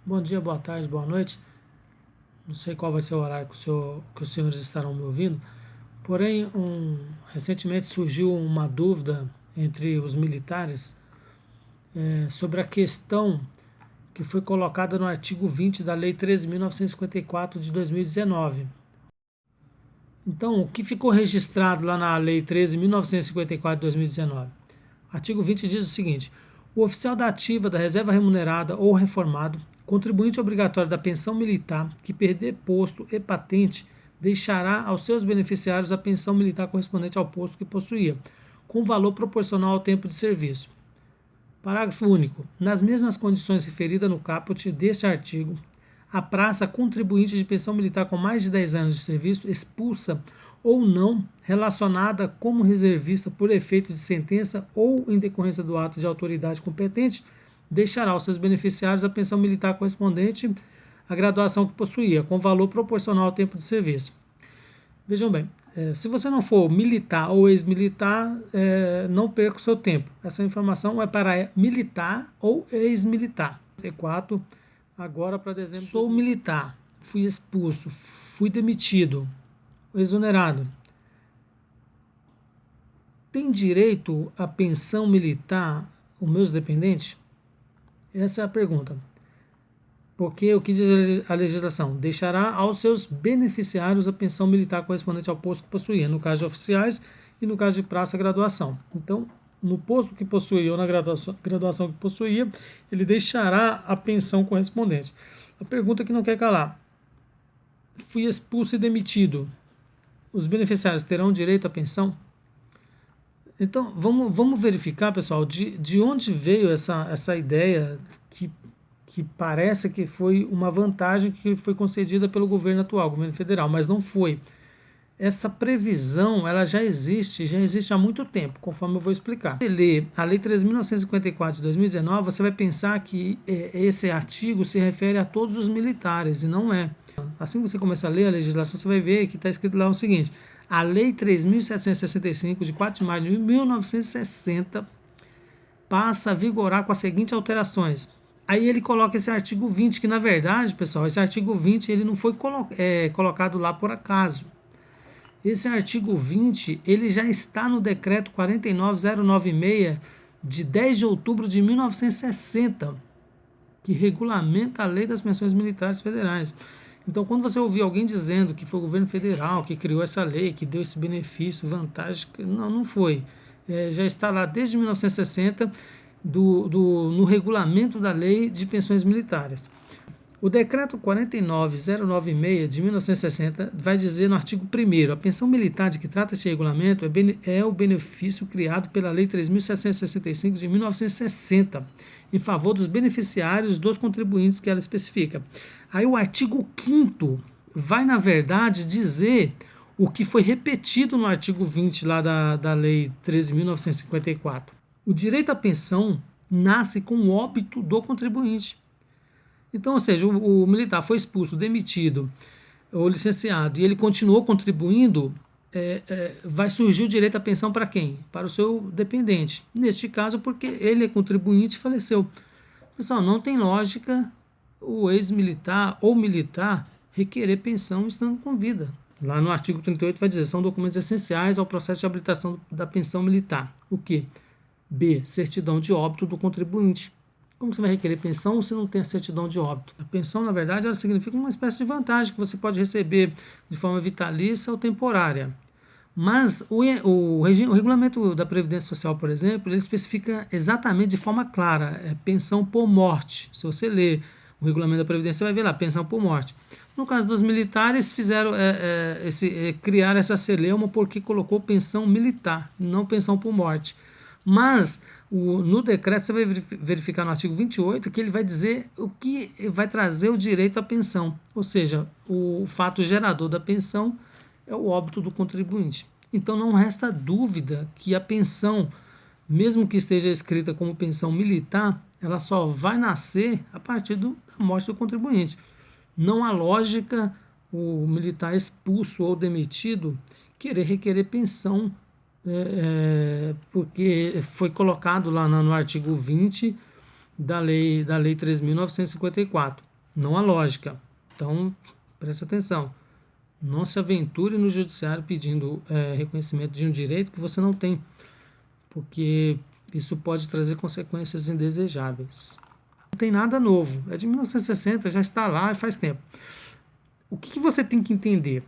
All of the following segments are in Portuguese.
Bom dia, boa tarde, boa noite. Não sei qual vai ser o horário que os senhores estarão me ouvindo, porém, recentemente surgiu uma dúvida entre os militares sobre a questão que foi colocada no artigo 20 da Lei 13.954 de 2019. Então, o que ficou registrado lá na Lei 13.954 de 2019? Artigo 20 diz o seguinte: o oficial da ativa, da reserva remunerada ou reformado, contribuinte obrigatório da pensão militar, que perder posto e patente, deixará aos seus beneficiários a pensão militar correspondente ao posto que possuía, com valor proporcional ao tempo de serviço. Parágrafo único. Nas mesmas condições referidas no caput deste artigo, a praça contribuinte de pensão militar com mais de 10 anos de serviço, expulsa ou não, relacionada como reservista por efeito de sentença ou em decorrência do ato de autoridade competente, deixará aos seus beneficiários a pensão militar correspondente à graduação que possuía, com valor proporcional ao tempo de serviço. Vejam bem, se você não for militar ou ex-militar, não perca o seu tempo. Essa informação é para militar ou ex-militar. T4, agora para dezembro. Sou militar, fui expulso, fui demitido, exonerado. Tem direito à pensão militar os meus dependentes? Essa é a pergunta. Porque o que diz a legislação? Deixará aos seus beneficiários a pensão militar correspondente ao posto que possuía, no caso de oficiais e no caso de praça, graduação. Então, no posto que possuía ou na graduação que possuía, ele deixará a pensão correspondente. A pergunta que não quer calar: fui expulso e demitido. Os beneficiários terão direito à pensão? Então, vamos verificar, pessoal, de onde veio essa ideia que parece que foi uma vantagem que foi concedida pelo governo atual, governo federal, mas não foi. Essa previsão, ela já existe há muito tempo, conforme eu vou explicar. Se você lê a Lei 3.954 de 2019, você vai pensar que esse artigo se refere a todos os militares, e não é. Assim que você começa a ler a legislação, você vai ver que está escrito lá o seguinte: a Lei 3.765, de 4 de maio de 1960, passa a vigorar com as seguintes alterações. Aí ele coloca esse artigo 20, que na verdade, pessoal, esse artigo 20 ele não foi colocado lá por acaso. Esse artigo 20 ele já está no decreto 49096 de 10 de outubro de 1960, que regulamenta a lei das pensões militares federais. Então, quando você ouvir alguém dizendo que foi o governo federal que criou essa lei, que deu esse benefício, vantagem, não foi. Já está lá desde 1960 no regulamento da lei de pensões militares. O decreto 49096 de 1960 vai dizer no artigo 1º: a pensão militar de que trata esse regulamento é o benefício criado pela Lei 3.765 de 1960, em favor dos beneficiários dos contribuintes que ela especifica. Aí o artigo 5º vai, na verdade, dizer o que foi repetido no artigo 20 lá da Lei 13.954. O direito à pensão nasce com o óbito do contribuinte. Então, ou seja, o militar foi expulso, demitido ou licenciado e ele continuou contribuindo, vai surgir o direito à pensão para quem? Para o seu dependente. Neste caso, porque ele é contribuinte e faleceu. Pessoal, não tem lógica o ex-militar ou militar requerer pensão estando com vida. Lá no artigo 38 vai dizer: são documentos essenciais ao processo de habilitação da pensão militar. O quê? B. Certidão de óbito do contribuinte. Como você vai requerer pensão se não tem a certidão de óbito? A pensão, na verdade, ela significa uma espécie de vantagem que você pode receber de forma vitalícia ou temporária. Mas o regulamento da Previdência Social, por exemplo, ele especifica exatamente de forma clara, pensão por morte. Se você ler o regulamento da Previdência, você vai ver lá, pensão por morte. No caso dos militares, fizeram criar essa celeuma porque colocou pensão militar, não pensão por morte. Mas no decreto você vai verificar no artigo 28 que ele vai dizer o que vai trazer o direito à pensão, ou seja, o fato gerador da pensão é o óbito do contribuinte. Então não resta dúvida que a pensão, mesmo que esteja escrita como pensão militar, ela só vai nascer a partir da morte do contribuinte. Não há lógica o militar expulso ou demitido querer requerer pensão porque foi colocado lá no artigo 20 da lei 3.954. não há lógica. Então, preste atenção. Não se aventure no judiciário pedindo reconhecimento de um direito que você não tem, porque isso pode trazer consequências indesejáveis. Não tem nada novo, é de 1960, já está lá e faz tempo. O que você tem que entender?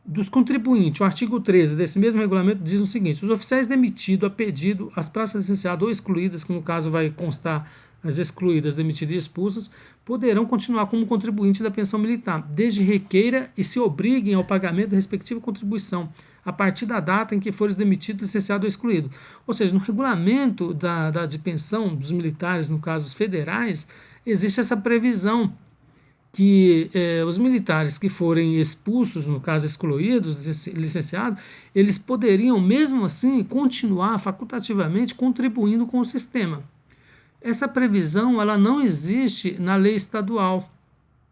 Dos contribuintes, o artigo 13 desse mesmo regulamento diz o seguinte: os oficiais demitidos a pedido, as praças licenciadas ou excluídas, que no caso vai constar as excluídas, demitidas e expulsas, poderão continuar como contribuinte da pensão militar, desde requeira e se obriguem ao pagamento da respectiva contribuição, a partir da data em que fores demitido, licenciado ou excluído. Ou seja, no regulamento de pensão dos militares, no caso federais, existe essa previsão que os militares que forem expulsos, no caso excluídos, licenciados, eles poderiam mesmo assim continuar facultativamente contribuindo com o sistema. Essa previsão ela não existe na lei estadual.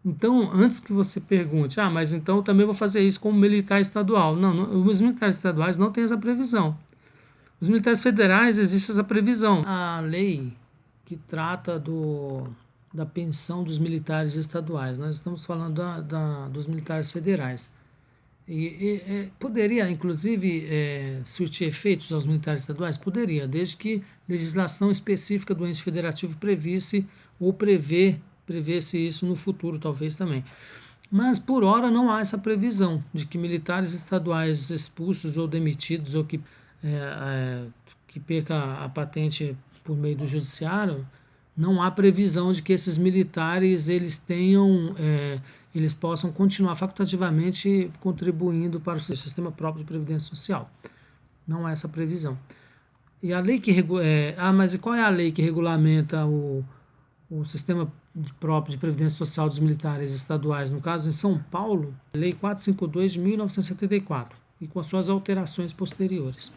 Então, antes que você pergunte, mas então eu também vou fazer isso como militar estadual. Não, os militares estaduais não têm essa previsão. Os militares federais existe essa previsão. A lei que trata da pensão dos militares estaduais, nós estamos falando dos militares federais. Poderia, inclusive, surtir efeitos aos militares estaduais? Poderia, desde que legislação específica do ente federativo previsse ou prevesse isso no futuro, talvez também. Mas, por hora, não há essa previsão de que militares estaduais expulsos ou demitidos ou que perca a patente por meio do judiciário, não há previsão de que esses militares eles possam continuar facultativamente contribuindo para o sistema próprio de previdência social. Não há essa previsão. E a lei que mas e qual é a lei que regulamenta o sistema próprio de previdência social dos militares estaduais? No caso, em São Paulo, Lei 452 de 1974, e com as suas alterações posteriores.